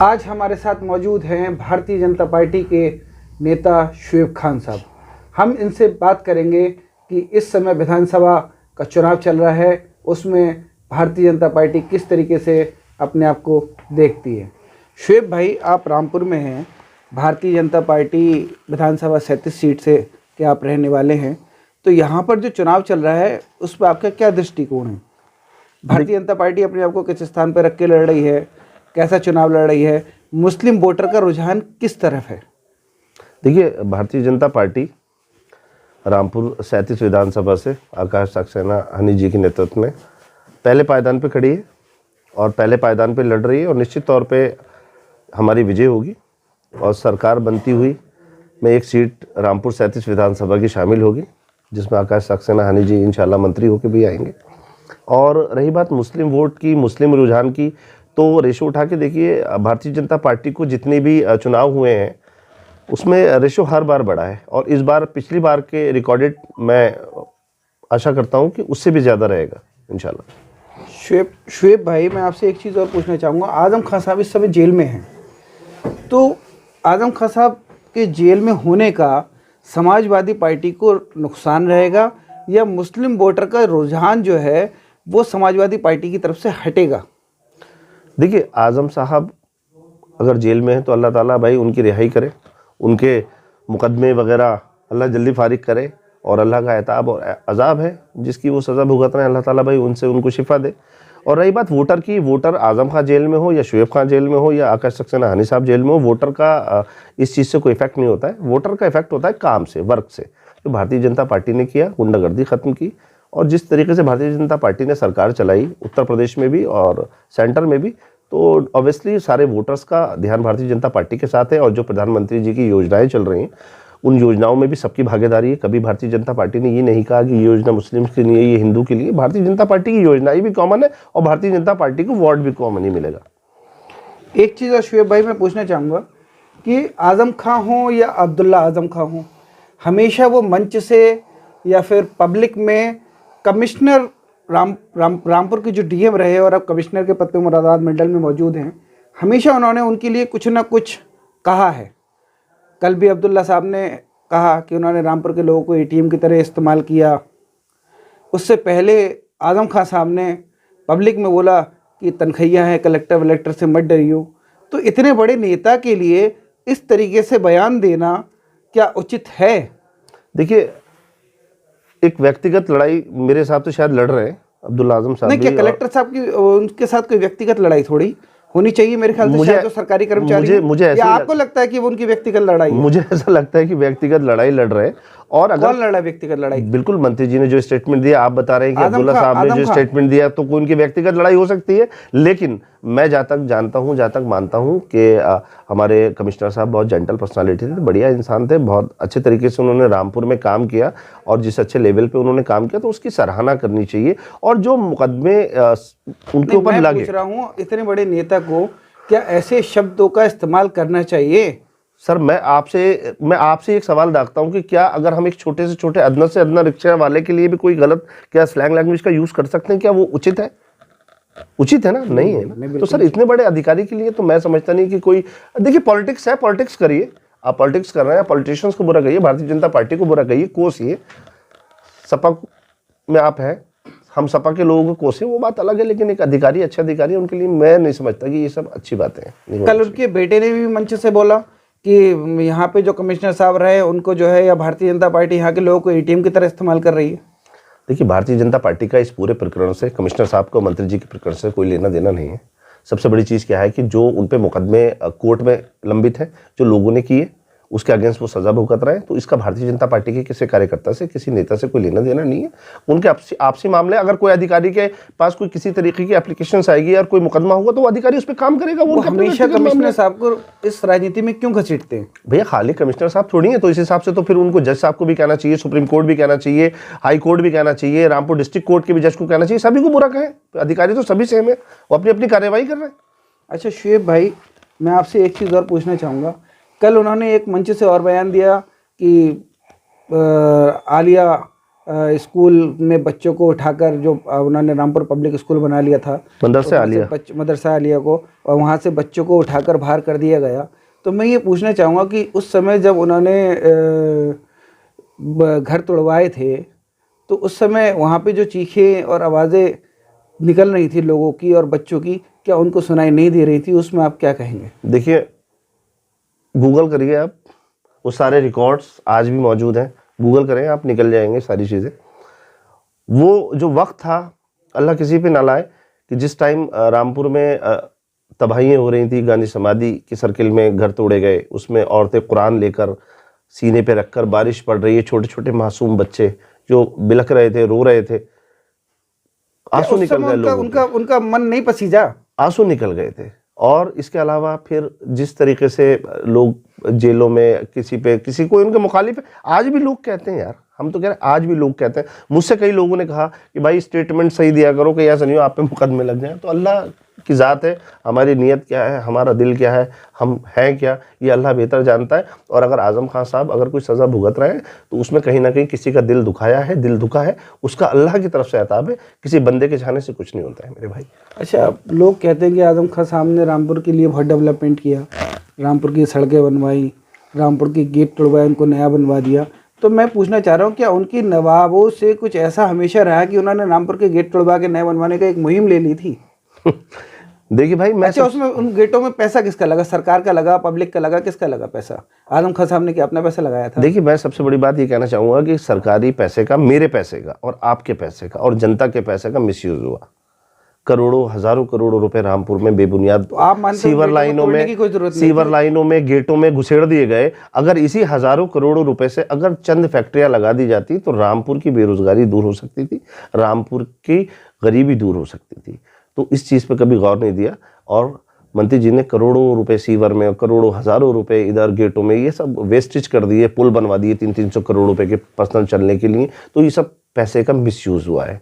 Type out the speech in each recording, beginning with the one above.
आज हमारे साथ मौजूद हैं भारतीय जनता पार्टी के नेता शुएब खान साहब। हम इनसे बात करेंगे कि इस समय विधानसभा का चुनाव चल रहा है, उसमें भारतीय जनता पार्टी किस तरीके से अपने आप को देखती है। शुएब भाई, आप रामपुर में हैं, भारतीय जनता पार्टी विधानसभा 37 सीट से के आप रहने वाले हैं, तो यहाँ पर जो चुनाव चल रहा है उस पर आपका क्या दृष्टिकोण है? भारतीय जनता पार्टी अपने आप को किस स्थान पर रख के लड़ रही है, कैसा चुनाव लड़ रही है, मुस्लिम वोटर का रुझान किस तरफ है? देखिए, भारतीय जनता पार्टी रामपुर 37 विधानसभा से आकाश सक्सेना हनी जी के नेतृत्व में पहले पायदान पे खड़ी है और पहले पायदान पे लड़ रही है और निश्चित तौर पे हमारी विजय होगी और सरकार बनती हुई में एक सीट रामपुर 37 विधानसभा की शामिल होगी, जिसमें आकाश सक्सेना हनी जी इंशाल्लाह मंत्री होकर भी आएंगे। और रही बात मुस्लिम वोट की, मुस्लिम रुझान की, तो रेशो उठा के देखिए, भारतीय जनता पार्टी को जितने भी चुनाव हुए हैं उसमें रेशो हर बार बढ़ा है और इस बार पिछली बार के रिकॉर्डेड मैं आशा करता हूं कि उससे भी ज़्यादा रहेगा इंशाल्लाह। शुएब भाई, मैं आपसे एक चीज़ और पूछना चाहूँगा। आजम खान साहब इस समय जेल में हैं, तो आजम खान साहब के जेल में होने का समाजवादी पार्टी को नुकसान रहेगा या मुस्लिम वोटर का रुझान जो है वो समाजवादी पार्टी की तरफ से हटेगा? देखिए, आजम साहब अगर जेल में है तो अल्लाह ताला भाई उनकी रिहाई करे, उनके मुकदमे वगैरह अल्लाह जल्दी फारिग करे और अल्लाह का एताब और अजाब है जिसकी वो सज़ा भुगत रहे हैं, अल्लाह ताला भाई उनसे उनको शिफा दे। और रही बात वोटर की, वोटर आजम खान जेल में हो या शुएब खान जेल में हो या आकाश सक्सेना हनी साहब जेल में हो, वोटर का इस चीज़ से कोई इफेक्ट नहीं होता है। वोटर का इफेक्ट होता है काम से, वर्क से, जो भारतीय जनता पार्टी ने किया, गुंडागर्दी ख़त्म की और जिस तरीके से भारतीय जनता पार्टी ने सरकार चलाई उत्तर प्रदेश में भी और सेंटर में भी, तो ऑब्वियसली सारे वोटर्स का ध्यान भारतीय जनता पार्टी के साथ है। और जो प्रधानमंत्री जी की योजनाएं चल रही हैं उन योजनाओं में भी सबकी भागीदारी है। कभी भारतीय जनता पार्टी ने ये नहीं कहा कि ये योजना मुस्लिम के लिए, ये हिंदू के लिए। भारतीय जनता पार्टी की योजनाएं भी कॉमन है और भारतीय जनता पार्टी को वोट भी कॉमन ही मिलेगा। एक चीज़ और शुएब भाई मैं पूछना चाहूँगा कि आजम खां हो या अब्दुल्ला आजम खां हो, हमेशा वो मंच से या फिर पब्लिक में कमिश्नर रामपुर के जो डीएम रहे और अब कमिश्नर के पद पे मुरादाबाद मंडल में मौजूद हैं, हमेशा उन्होंने उनके लिए कुछ ना कुछ कहा है। कल भी अब्दुल्ला साहब ने कहा कि उन्होंने रामपुर के लोगों को एटीएम की तरह इस्तेमाल किया। उससे पहले आजम खान साहब ने पब्लिक में बोला कि तनखैया है, कलेक्टर वलेक्टर से मत डरियो। तो इतने बड़े नेता के लिए इस तरीके से बयान देना क्या उचित है? देखिए, एक व्यक्तिगत लड़ाई मेरे हिसाब से शायद लड़ रहे हैं अब्दुल्ला आजम साहब नहीं, क्या कलेक्टर साहब की उनके साथ कोई व्यक्तिगत लड़ाई थोड़ी होनी चाहिए? मेरे ख्याल से शायद जो सरकारी कर्मचारी मुझे ऐसा आपको लगता है कि वो उनकी व्यक्तिगत लड़ाई है? मुझे ऐसा लगता है कि व्यक्तिगत लड़ाई लड़ रहे हैं। और अगर कौन लड़ा व्यक्तिगत लड़ाई? बिल्कुल, मंत्री जी ने जो स्टेटमेंट दिया, आप बता रहे हैं कि अब्दुल्ला साहब ने जो स्टेटमेंट दिया, तो कोई उनकी व्यक्तिगत लड़ाई हो सकती है। लेकिन मैं जहाँ तक जानता हूँ, जहाँ तक मानता हूँ कि हमारे कमिश्नर साहब बहुत जेंटल पर्सनालिटी थे, बढ़िया इंसान थे, बहुत अच्छे तरीके से उन्होंने रामपुर में काम किया और जिस अच्छे लेवल पे उन्होंने काम किया तो उसकी सराहना करनी चाहिए। और जो मुकदमे उनके ऊपर लगे, पूछ रहा हूँ, इतने बड़े नेता को क्या ऐसे शब्दों का इस्तेमाल करना चाहिए? सर, मैं आपसे एक सवाल रखता हूं कि क्या अगर हम एक छोटे से छोटे अदना से अदना रिक्शा वाले के लिए भी कोई गलत क्या स्लैंग लैंग्वेज का यूज कर सकते हैं? क्या वो उचित है? उचित है ना? नहीं है ना? तो सर, इतने बड़े अधिकारी के लिए तो मैं समझता नहीं कि कोई, देखिए पॉलिटिक्स है, पॉलिटिक्स करिए। आप पॉलिटिक्स कर रहे हैं, पॉलिटिशियंस को बुरा कहिए, भारतीय जनता पार्टी को बुरा कहिए, कोसिए, सपा में आप हैं, हम सपा के लोगों को कोसे, वो बात अलग है। लेकिन एक अधिकारी, अच्छे अधिकारी, उनके लिए मैं नहीं समझता कि ये सब अच्छी बातें हैं। कल उनके बेटे ने भी मंच से बोला कि यहाँ पे जो कमिश्नर साहब रहे उनको जो है, या भारतीय जनता पार्टी यहाँ के लोगों को एटीएम की तरह इस्तेमाल कर रही है। देखिए, भारतीय जनता पार्टी का इस पूरे प्रकरण से, कमिश्नर साहब को, मंत्री जी के प्रकरण से कोई लेना देना नहीं है। सबसे बड़ी चीज़ क्या है कि जो उन पे मुकदमे कोर्ट में लंबित है, जो लोगों ने किए, उसके अगेंस्ट वो सजा भुगत रहे हैं, तो इसका भारतीय जनता पार्टी के किसी कार्यकर्ता से, किसी नेता से कोई लेना देना नहीं है। उनके आपसी मामले, अगर कोई अधिकारी के पास कोई किसी तरीके की एप्लीकेशन आएगी और कोई मुकदमा होगा तो वो अधिकारी उस पर काम करेगा। वो हमेशा कमिश्नर साहब को इस राजनीति में क्यों घसीटते हैं? भैया, खाली कमिश्नर साहब थोड़ी है, तो इस हिसाब से तो फिर उनको जज साहब को भी कहना चाहिए, सुप्रीम कोर्ट भी कहना चाहिए, हाई कोर्ट भी कहना चाहिए, रामपुर डिस्ट्रिक्ट कोर्ट के भी जज को कहना चाहिए, सभी को बुरा कहें। अधिकारी तो सभी सेम है, वो अपनी अपनी कार्रवाई कर रहे हैं। अच्छा शुएब भाई, मैं आपसे एक चीज़ और पूछना चाहूँगा। कल उन्होंने एक मंच से और बयान दिया कि आलिया स्कूल में बच्चों को उठाकर जो उन्होंने रामपुर पब्लिक स्कूल बना लिया था, मदरसा आलिया, मदरसा आलिया को, और वहाँ से बच्चों को उठाकर बाहर कर दिया गया। तो मैं ये पूछना चाहूँगा कि उस समय जब उन्होंने घर तोड़वाए थे, तो उस समय वहाँ पे जो चीखें और आवाज़ें निकल रही थी लोगों की और बच्चों की, क्या उनको सुनाई नहीं दे रही थी? उसमें आप क्या कहेंगे? देखिए, गूगल करिए आप, वो सारे रिकॉर्ड्स आज भी मौजूद हैं, गूगल करें आप, निकल जाएंगे सारी चीज़ें। वो जो वक्त था, अल्लाह किसी पे ना लाए कि जिस टाइम रामपुर में तबाहियाँ हो रही थी, गांधी समाधि के सर्किल में घर तोड़े गए, उसमें औरतें कुरान लेकर सीने पे रखकर, बारिश पड़ रही है, छोटे छोटे मासूम बच्चे जो बिलख रहे थे, रो रहे थे, आंसू निकल गए लोगों के। उनका मन नहीं पसीजा, आंसू निकल गए थे। और इसके अलावा फिर जिस तरीके से लोग जेलों में किसी को इनके मुखालिफ है, आज भी लोग कहते हैं यार, हम तो कह रहे हैं आज भी लोग कहते हैं। मुझसे कई लोगों ने कहा कि भाई स्टेटमेंट सही दिया करो कि ऐसा नहीं हो आप पे मुकदमे लग जाए। तो अल्लाह की ज़ात है, हमारी नीयत क्या है, हमारा दिल क्या है, हम हैं क्या, ये अल्लाह बेहतर जानता है। और अगर आज़म खान साहब अगर कोई सज़ा भुगत रहे हैं तो उसमें कहीं ना कहीं किसी का दिल दुखाया है, दिल दुखा है, उसका अल्लाह की तरफ से अताब है, किसी बंदे के चाहने से कुछ नहीं होता है मेरे भाई। अच्छा, लोग कहते हैं कि आज़म खान साहब ने रामपुर के लिए बहुत डेवलपमेंट किया, रामपुर की सड़कें बनवाई, रामपुर की गेट तोड़वाए, उनको नया बनवा दिया। तो मैं पूछना चाह रहा हूँ, क्या उनकी नवाबों से कुछ ऐसा हमेशा रहा कि उन्होंने रामपुर के गेट तोड़वा के नए बनवाने का एक मुहिम ले ली थी? देखिए भाई, मैं अच्छा, उसमें उन गेटों में पैसा किसका लगा? सरकार का लगा, पब्लिक का लगा, किसका लगा पैसा? आज़म खान साहब ने क्या अपना पैसा लगाया था? देखिए, मैं सबसे बड़ी बात ये कहना चाहूँगा कि सरकारी पैसे का, मेरे पैसे का और आपके पैसे का और जनता के पैसे का मिसयूज हुआ। करोड़ों, हजारों करोड़ों रुपए रामपुर में बेबुनियाद तो आप मानते हो सीवर लाइनों में गेटों में घुसेड़ दिए गए। अगर इसी हजारों करोड़ों रुपए से अगर चंद फैक्ट्रियां लगा दी जाती तो रामपुर की बेरोजगारी दूर हो सकती थी, रामपुर की गरीबी दूर हो सकती थी। तो इस चीज़ पे कभी गौर नहीं दिया और मंत्री जी ने करोड़ों रुपए सीवर में, करोड़ों हजारों रुपए इधर गेटों में, ये सब वेस्टेज कर दिए, पुल बनवा दिए 300-300 करोड़ रुपए के पर्सनल चलने के लिए। तो ये सब पैसे का मिसयूज हुआ है।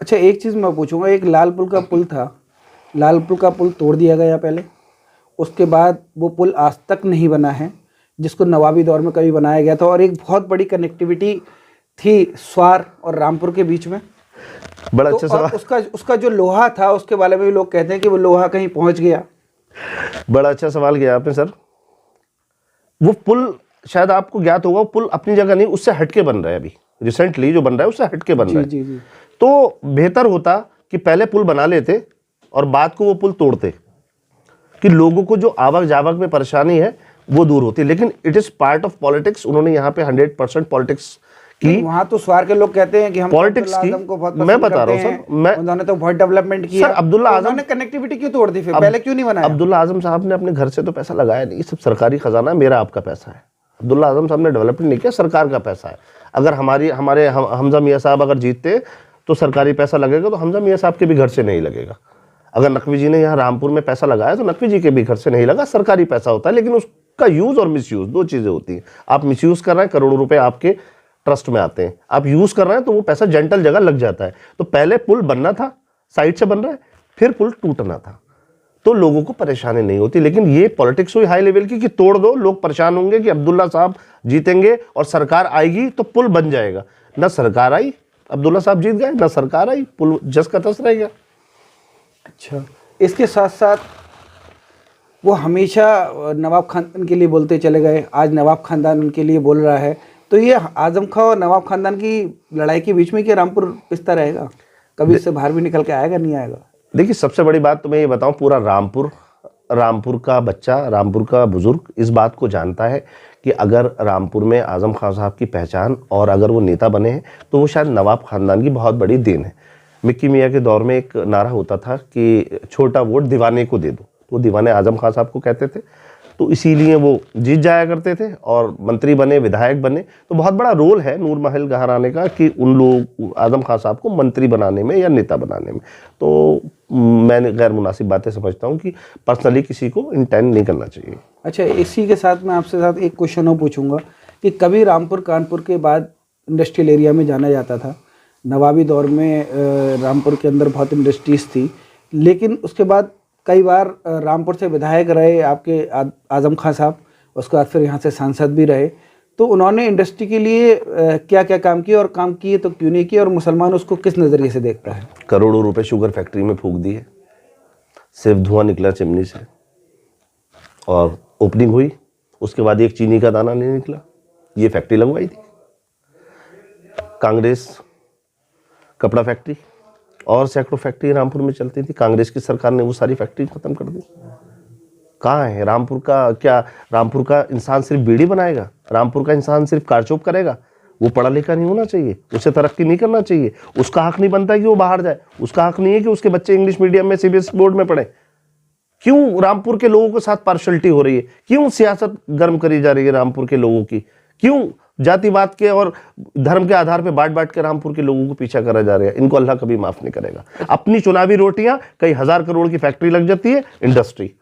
अच्छा, एक चीज़ मैं पूछूंगा, एक लालपुर का पुल था, लालपुर का पुल तोड़ दिया गया पहले, उसके बाद वो पुल आज तक नहीं बना है, जिसको नवाबी दौर में कभी बनाया गया था, और एक बहुत बड़ी कनेक्टिविटी थी स्वार और रामपुर के बीच में। बड़ा तो अच्छा सवाल, उसका जो लोहा था उसके बारे में भी लोग कहते हैं कि वो लोहा कहीं पहुंच गया। बड़ा अच्छा सवाल किया आपने सर। वो पुल शायद आपको ज्ञात होगा, वो पुल अपनी जगह नहीं, उससे हटके बन रहा है अभी, रिसेंटली जो बन रहा है उससे हटके बन रहा है। जी जी। तो बेहतर होता कि पहले पुल बना लेते और बाद को वो पुल तोड़ते, कि लोगों को जो आवक जावक में परेशानी है वो दूर होती। लेकिन it is part of politics. उन्होंने यहाँ पे 100% पॉलिटिक्स की। वहाँ तो स्वार के लोग कहते हैं कि हम पॉलिटिक्स की, को बहुत मैं बता रहा हूँ सर, उन्होंने तो बहुत डेवलपमेंट किया। सर अब्दुल्ला आजम ने कनेक्टिविटी क्यों तोड़ दी फिर? पहले क्यों नहीं बनाया? अब्दुल्ला आजम साहब ने अपने घर से तो पैसा लगाया नहीं, सब सरकारी खजाना है, मेरा आपका पैसा है। अब्दुल्ला आजम साहब ने डेवलपमेंट नहीं किया, सरकार का पैसा है। अगर हमारे हमजा मियाँ साहब अगर जीतते तो सरकारी पैसा लगेगा, तो हमजा मियाँ साहब के भी घर से नहीं लगेगा। अगर नकवी जी ने यहाँ रामपुर में पैसा लगाया तो नकवी जी के भी घर से नहीं लगा, सरकारी पैसा होता है। लेकिन उसका यूज और मिसयूज दो चीजें होती हैं। आप मिसयूज कर रहे हैं, करोड़ों रुपए आपके ट्रस्ट में आते हैं, आप यूज कर रहे हैं तो वो पैसा जेंटल जगह लग जाता है। तो पहले पुल बनना था, साइड से बन रहा है, फिर पुल टूटना था, तो लोगों को परेशानी नहीं होती। लेकिन ये पॉलिटिक्स हुई हाई लेवल की कि तोड़ दो, लोग परेशान होंगे कि अब्दुल्ला साहब जीतेंगे और सरकार आएगी तो पुल बन जाएगा। ना सरकार आई, अब्दुल्ला साहब जीत गए, ना सरकार आई, पुल जस का तस रह गया। अच्छा, इसके साथ साथ वो हमेशा नवाब खानदान के लिए बोलते चले गए, आज नवाब खानदान उनके लिए बोल रहा है। तो ये आजम खां और नवाब खानदान की लड़ाई के बीच में क्या रामपुर पिसता रहेगा? कभी इससे बाहर भी निकल के आएगा, नहीं आएगा? देखिए, सबसे बड़ी बात तो मैं ये बताऊं, पूरा रामपुर का बच्चा, रामपुर का बुजुर्ग इस बात को जानता है कि अगर रामपुर में आजम खान साहब की पहचान और अगर वो नेता बने हैं तो वो शायद नवाब खानदान की बहुत बड़ी देन है। मिक्की मियाँ के दौर में एक नारा होता था कि छोटा वोट दीवाने को दे दो, तो दीवाने आजम खान साहब को कहते थे। तो इसीलिए वो जीत जाया करते थे और मंत्री बने, विधायक बने। तो बहुत बड़ा रोल है नूर महल घराने का कि उन लोग आजम खान साहब को मंत्री बनाने में या नेता बनाने में। तो मैं गैर मुनासिब बातें समझता हूँ कि पर्सनली किसी को इंटेंड नहीं करना चाहिए। अच्छा, इसी के साथ मैं आपसे साथ एक क्वेश्चन और पूछूंगा कि कभी रामपुर कानपुर के बाद इंडस्ट्रियल एरिया में जाना जाता था। नवाबी दौर में रामपुर के अंदर बहुत इंडस्ट्रीज थी, लेकिन उसके बाद कई बार रामपुर से विधायक रहे आपके आजम खान साहब, उसके बाद फिर यहाँ से सांसद भी रहे। तो उन्होंने इंडस्ट्री के लिए क्या क्या काम किए, और काम किए तो क्यों नहीं किए, और मुसलमान उसको किस नज़रिए से देखता है? करोड़ों रुपए शुगर फैक्ट्री में फूंक दिए, सिर्फ धुआं निकला चिमनी से, और ओपनिंग हुई उसके बाद एक चीनी का दाना नहीं निकला, ये फैक्ट्री लगवाई थी। कांग्रेस कपड़ा फैक्ट्री और सैकड़ों फैक्ट्री रामपुर में चलती थी, कांग्रेस की सरकार ने वो सारी फैक्ट्री खत्म कर दी। कहाँ है रामपुर का? क्या रामपुर का इंसान सिर्फ बीड़ी बनाएगा? रामपुर का इंसान सिर्फ कारचोप करेगा? वो पढ़ा लिखा नहीं होना चाहिए, उसे तरक्की नहीं करना चाहिए, उसका हक नहीं बनता कि वो बाहर जाए, उसका हक नहीं है कि उसके बच्चे इंग्लिश मीडियम में सीबीएसई बोर्ड में पढ़े। क्यों रामपुर के लोगों के साथ पार्शलिटी हो रही है? क्यों सियासत गर्म करी जा रही है रामपुर के लोगों की? क्यों जातिवाद के और धर्म के आधार पर बांट बांट के रामपुर के लोगों को पीछा करा जा रहा है? इनको अल्लाह कभी माफ नहीं करेगा। अपनी चुनावी रोटियां कई हजार करोड़ की फैक्ट्री लग जाती है, इंडस्ट्री,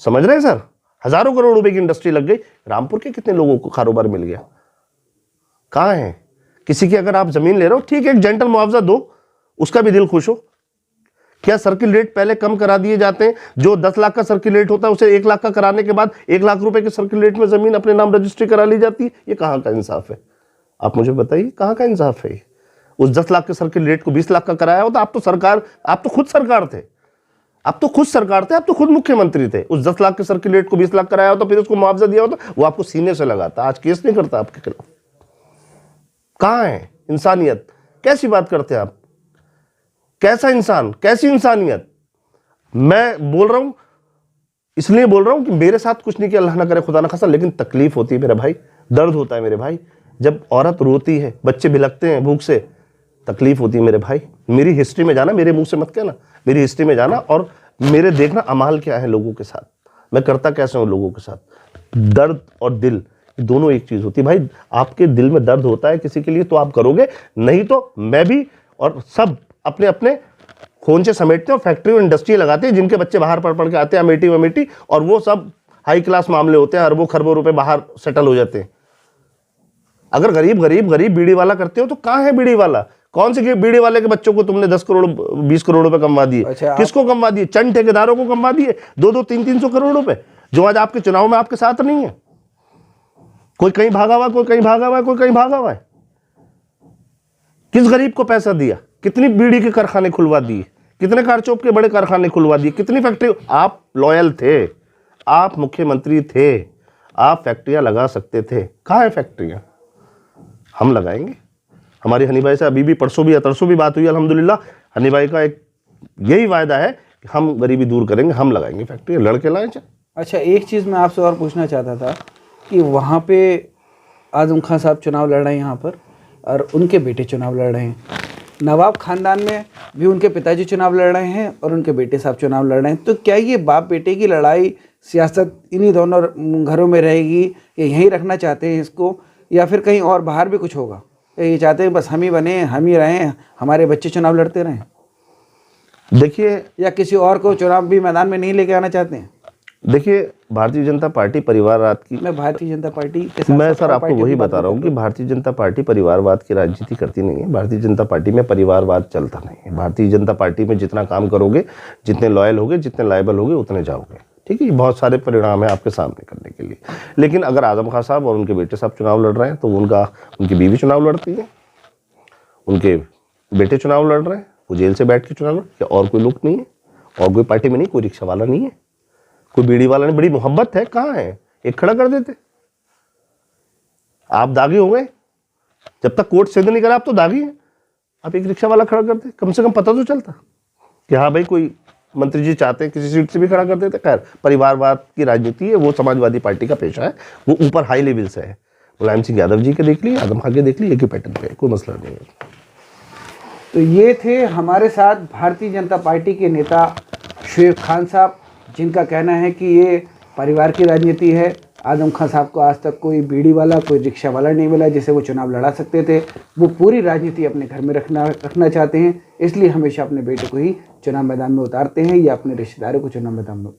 समझ रहे हैं सर? हजारों करोड़ रुपए की इंडस्ट्री लग गई, रामपुर के कितने लोगों को कारोबार मिल गया? कहां है? किसी की अगर आप जमीन ले रहे हो, ठीक है, एक जेंटल मुआवजा दो, उसका भी दिल खुश हो। क्या सर्किल रेट पहले कम करा दिए जाते हैं? जो 10 लाख का सर्किल रेट होता है उसे 1 लाख का कराने के बाद 1 लाख रुपए के सर्किल रेट में जमीन अपने नाम रजिस्ट्री करा ली जाती है। ये कहां का इंसाफ है? आप मुझे बताइए, कहां का इंसाफ है? उस 10 लाख के सर्किल रेट को 20 लाख का कराया होता। आप तो खुद सरकार थे, आप तो खुद मुख्यमंत्री थे। उस 10 लाख के सर्किल रेट को 20 लाख कराया होता, फिर उसको मुआवजा दिया होता, वो आपको सीने से लगाता। आज केस नहीं करता आपके खिलाफ। कहां है इंसानियत? कैसी बात करते हैं आप? कैसा इंसान, कैसी इंसानियत? मैं बोल रहा हूं, इसलिए बोल रहा हूं कि मेरे साथ कुछ नहीं किया, अल्लाह ना करे, खुदा ना खासा, लेकिन तकलीफ होती है मेरे भाई, दर्द होता है मेरे भाई। जब औरत रोती है, बच्चे भिलकते हैं भूख से, तकलीफ होती है मेरे भाई। मेरी हिस्ट्री में जाना, मेरे मुंह से मत कहना, मेरी हिस्ट्री में जाना और मेरे देखना अमाल क्या है लोगों के साथ, मैं करता कैसे हूं लोगों के साथ। दर्द और दिल दोनों एक चीज होती है भाई। आपके दिल में दर्द होता है किसी के लिए तो आप करोगे, नहीं तो मैं भी और सब अपने अपने खोंचे समेटते हैं और फैक्ट्री और इंडस्ट्री लगाते हैं, जिनके बच्चे बाहर पढ़ के आते हैं अमेठी, और वो सब हाई क्लास मामले होते हैं, अरबों खरबों रुपए बाहर सेटल हो जाते हैं। अगर गरीब बीड़ी वाला करते हो तो कहां है बीड़ी वाला? कौन से बीड़ी वाले के बच्चों को तुमने 10 करोड़ 20 करोड़ रुपए कमवा दिए? अच्छा, किसको कमवा दिए? चंद ठेकेदारों को कमवा दिए 2-2, 300 करोड़ रुपए, जो आज आपके चुनाव में आपके साथ नहीं है। कोई कहीं भागा हुआ, कोई कहीं भागा हुआ है, कोई कहीं भागा हुआ है। किस गरीब को पैसा दिया? कितनी बीड़ी के कारखाने खुलवा दिए, कितने कारचोप के बड़े कारखाने खुलवा दिए, कितनी फैक्ट्री? आप लॉयल थे, आप मुख्यमंत्री थे, आप फैक्ट्रियां लगा सकते थे। कहां है फैक्ट्रियां? हम लगाएंगे। हमारी हनी भाई से अभी भी परसों भी या तरसों भी बात हुई, अल्हम्दुलिल्लाह। हनी भाई का एक यही वायदा है कि हम गरीबी दूर करेंगे, हम लगाएंगे फैक्ट्री, लड़के लाएं। अच्छा, एक चीज़ मैं आपसे और पूछना चाहता था कि वहाँ पे आज़म खान साहब चुनाव लड़ रहे हैं यहाँ पर, और उनके बेटे चुनाव लड़ रहे हैं। नवाब खानदान में भी उनके पिताजी चुनाव लड़ रहे हैं और उनके बेटे साहब चुनाव लड़ रहे हैं। तो क्या ये बाप बेटे की लड़ाई, सियासत इन्हीं दोनों घरों में रहेगी, या यहीं रखना चाहते हैं इसको, या फिर कहीं और बाहर भी कुछ होगा? ये चाहते हैं बस हम ही बने, हम ही रहें, हमारे बच्चे चुनाव लड़ते रहें? देखिए, या किसी और को चुनाव भी मैदान में नहीं लेके आना चाहते हैं? देखिए, भारतीय जनता पार्टी परिवारवाद की, मैं भारतीय जनता पार्टी के साथ मैं सर आपको वही बता रहा हूँ कि भारतीय जनता पार्टी परिवारवाद की राजनीति करती नहीं है। भारतीय जनता पार्टी में परिवारवाद चलता नहीं है। भारतीय जनता पार्टी में जितना काम करोगे, जितने लॉयल होगे, जितने लायबल होगे, उतने जाओगे। ठीक है, बहुत सारे परिणाम है आपके सामने करने के लिए। लेकिन अगर आजम खान साहब और उनके बेटे साहब चुनाव लड़ रहे हैं तो उनकी बीवी चुनाव लड़ती है, उनके बेटे चुनाव लड़ रहे हैं, वो जेल से बैठ के चुनाव लड़, और कोई लोग नहीं है, और कोई पार्टी में नहीं, कोई रिक्शा वाला नहीं है, कोई बीड़ी वाला नहीं। बड़ी मोहब्बत है, कहाँ है? एक खड़ा कर देते। आप दागी हो गए, जब तक कोर्ट सिद्ध नहीं करा आप तो दागी हैं। आप एक रिक्शा वाला खड़ा करते, कम से कम पता तो चलता कि हाँ भाई कोई मंत्री जी चाहते हैं, किसी सीट से भी खड़ा कर देते। खैर, परिवारवाद की राजनीति है, वो समाजवादी पार्टी का पेशा है, वो ऊपर हाई लेवल से है। मुलायम सिंह यादव जी के देख लिए, आजम खान के देख लिए, एक ही पैटर्न पे, कोई मसला नहीं है। तो ये थे हमारे साथ भारतीय जनता पार्टी के नेता शुएब खान साहब, जिनका कहना है कि ये परिवार की राजनीति है। आजम खान साहब को आज तक कोई बीड़ी वाला, कोई रिक्शा वाला नहीं मिला जिसे वो चुनाव लड़ा सकते थे। वो पूरी राजनीति अपने घर में रखना चाहते हैं, इसलिए हमेशा अपने बेटे को ही चुनाव मैदान में उतारते हैं या अपने रिश्तेदारों को चुनाव मैदान में